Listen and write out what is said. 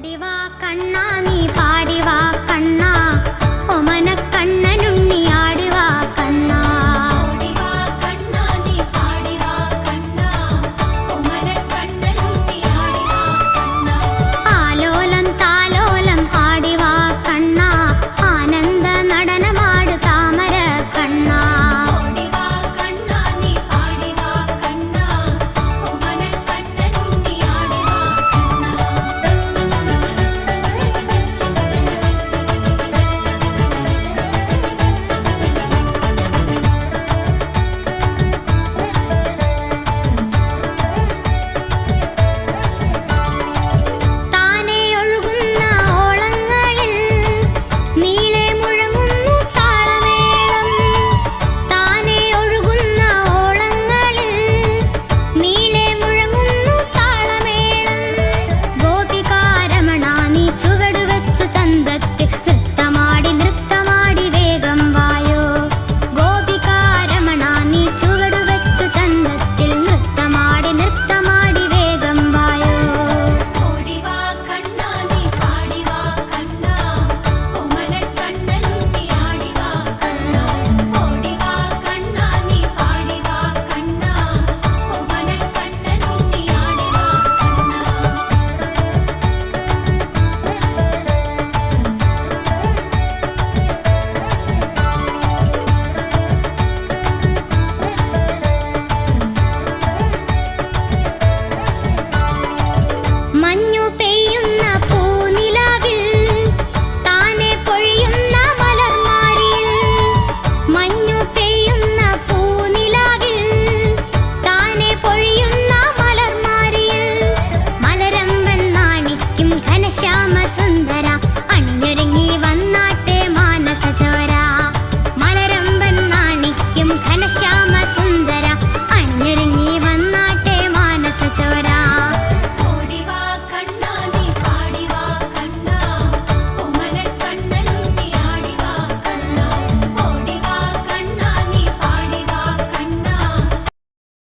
ഓടിവാ കണ്ണാ നീ പാടിവാ കണ്ണാ ഒമന കണ്ണനുണ്ണി ആടിവാ കണ്ണാ ഓടിവാ കണ്ണാ നീ പാടിവാ കണ്ണാ ഒമന കണ്ണനുണ്ണി ആടിവാ കണ്ണാ ആലോലം താലോലം ആടിവാ കണ്ണാ ആനന്ദ നടനമാട് താമര കണ്ണാ ഓടിവാ കണ്ണാ നീ പാടിവാ കണ്ണാ ഒമന കണ്ണനുണ്ണി ആടിവാ താനേ ഒഴുകുന്ന ഓളങ്ങളിൽ നീളെ മുഴങ്ങുന്നു താളമേളം താനേ ഒഴുകുന്ന ഓളങ്ങളിൽ നീളെ മുഴങ്ങുന്നു താളമേളം ഗോപികാരമണ നീ ചുവടുവെച്ചു ചന്തത്തിൽ നൃത്തമാടി വേഗം വായോ ഗോപികാരമണ നീ ചുവടുവെച്ചു ചന്തത്തിൽ നൃത്തമാടി വേഗം വായോ ഓടിവാ കണ്ണാ നീ പാടിവാ കണ്ണാ ഒമന കണ്ണനുണ്ണി ആടിവാ കണ്ണാ ഓടിവാ കണ്ണാ നീ പാടിവാ കണ്ണാ ഒമന കണ്ണനുണ്ണി ആടിവാ മഞ്ഞു പെയ്യുന്ന